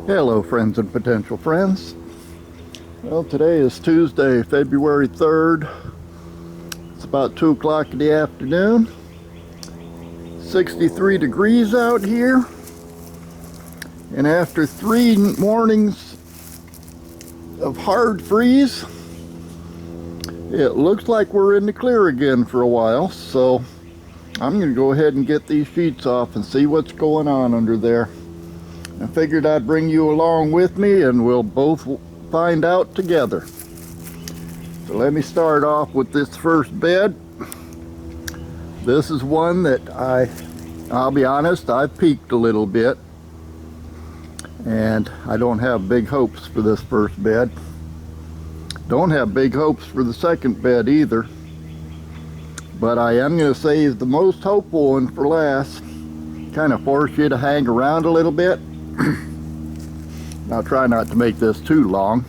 Hello friends and potential friends. Well, today is Tuesday, February 3rd. It's about 2 o'clock in the afternoon. 63 degrees out here. And after 3 mornings of hard freeze, it looks like we're in the clear again for a while. So I'm going to go ahead and get these sheets off and see what's going on under there. I figured I'd bring you along with me and we'll both find out together. So let me start off with this first bed. This is one that I'll be honest, I've peeked a little bit. And I don't have big hopes for this first bed. Don't have big hopes for the second bed either. But I am going to save the most hopeful one for last. Kind of force you to hang around a little bit. I'll try not to make this too long,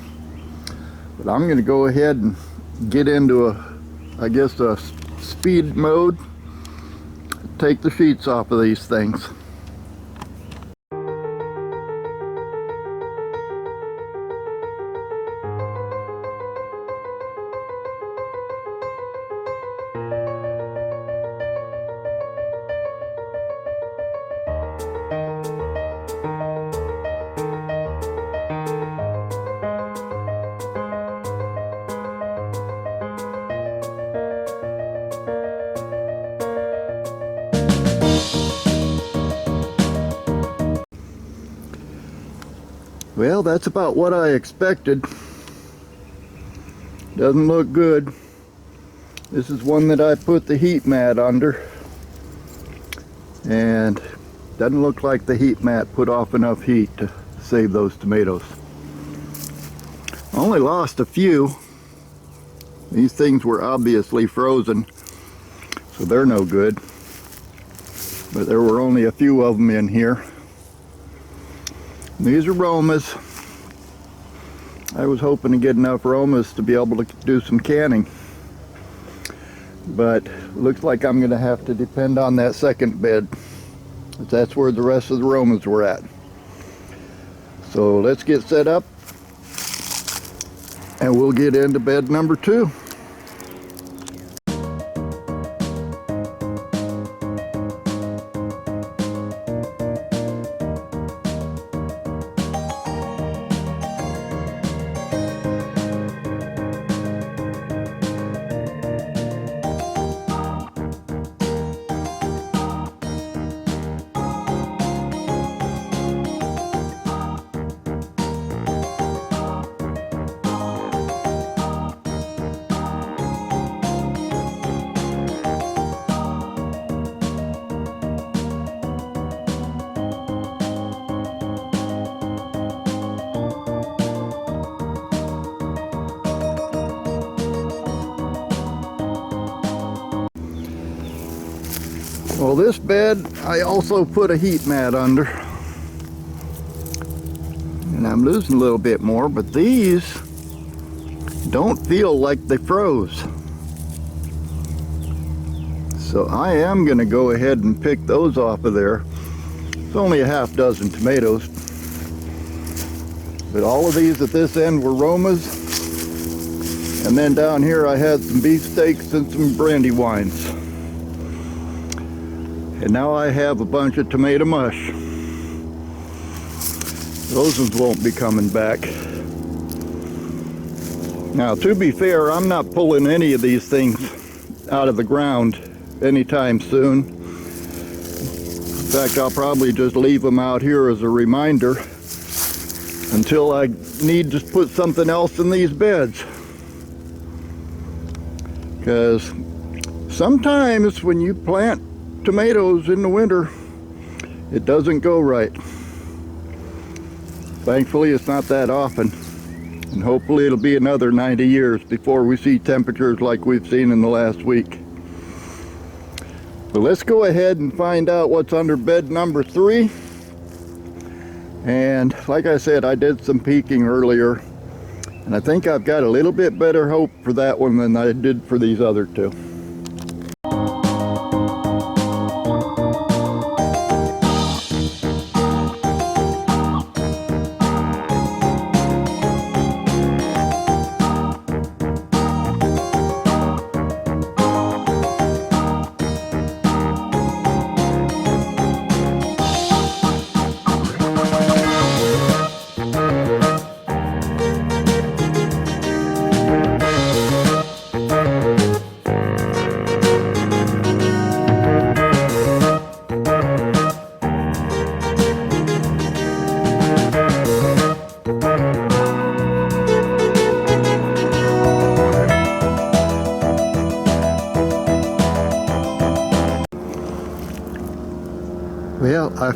but I'm going to go ahead and get into a speed mode, take the sheets off of these things. Well, that's about what I expected. Doesn't look good. This is one that I put the heat mat under. And doesn't look like the heat mat put off enough heat to save those tomatoes. Only lost a few. These things were obviously frozen, so they're no good. But there were only a few of them in here. These are Romas. I was hoping to get enough Romas to be able to do some canning. But looks like I'm going to have to depend on that second bed. That's where the rest of the Romas were at. So let's get set up and we'll get into bed number 2. Well, this bed I also put a heat mat under, and I'm losing a little bit more, but these don't feel like they froze. So I am going to go ahead and pick those off of there. It's only a half dozen tomatoes, but all of these at this end were Romas, and then down here I had some beefsteaks and some brandy wines. And now I have a bunch of tomato mush. Those ones won't be coming back. Now, to be fair, I'm not pulling any of these things out of the ground anytime soon. In fact, I'll probably just leave them out here as a reminder until I need to put something else in these beds. Because sometimes when you plant tomatoes in the winter, it doesn't go right. Thankfully, it's not that often, and hopefully it'll be another 90 years before we see temperatures like we've seen in the last week. But let's go ahead and find out what's under bed number 3. And like I said, I did some peeking earlier, and I think I've got a little bit better hope for that one than I did for these other two.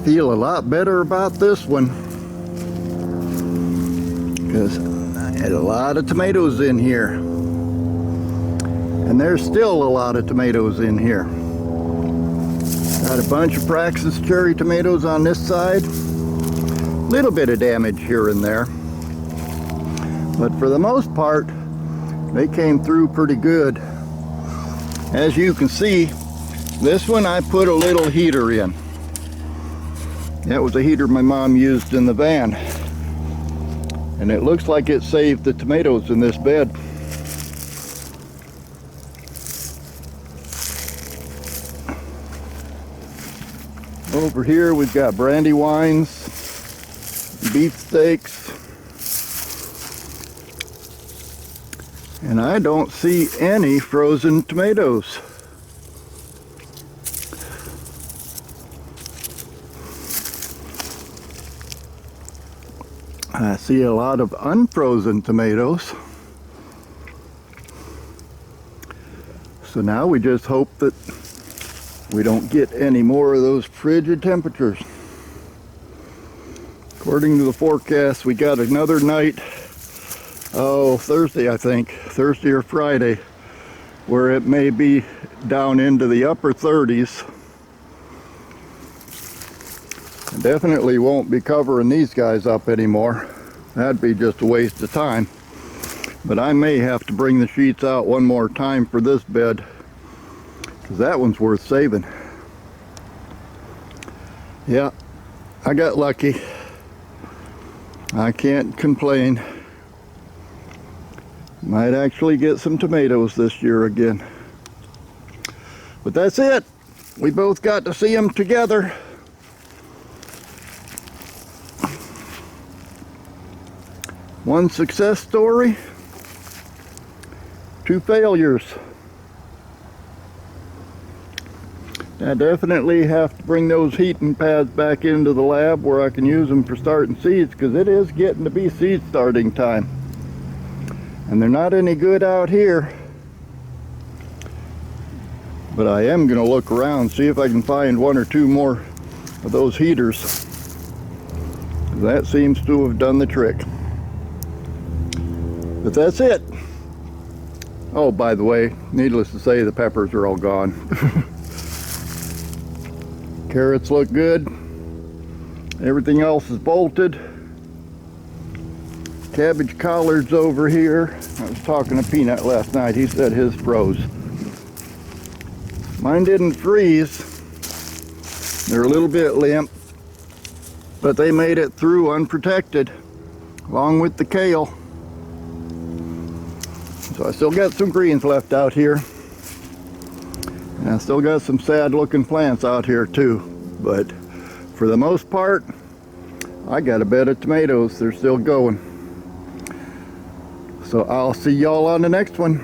feel a lot better about this one because I had a lot of tomatoes in here, and there's still a lot of tomatoes in here. Got a bunch of Praxis cherry tomatoes on this side. Little bit of damage here and there, but for the most part they came through pretty good. As you can see, this one I put a little heater in. That was a heater my mom used in the van, and it looks like it saved the tomatoes in this bed. Over here we've got Brandywines, beefsteaks, and I don't see any frozen tomatoes. I see a lot of unfrozen tomatoes. So now we just hope that we don't get any more of those frigid temperatures. According to the forecast, we got another night, Thursday I think, Thursday or Friday, where it may be down into the upper 30s. Definitely won't be covering these guys up anymore. That'd be just a waste of time. But I may have to bring the sheets out one more time for this bed, because that one's worth saving. Yeah, I got lucky. I can't complain. Might actually get some tomatoes this year again. But that's it. We both got to see them together. One success story, 2 failures. I definitely have to bring those heating pads back into the lab where I can use them for starting seeds, because it is getting to be seed starting time. And they're not any good out here. But I am going to look around, see if I can find 1 or 2 more of those heaters. That seems to have done the trick. But that's it. Oh, by the way, needless to say, the peppers are all gone. Carrots look good. Everything else is bolted. Cabbage collards over here. I was talking to Peanut last night. He said his froze. Mine didn't freeze. They're a little bit limp, but they made it through unprotected, along with the kale. So I still got some greens left out here. And I still got some sad looking plants out here too. But for the most part, I got a bed of tomatoes. They're still going. So I'll see y'all on the next one.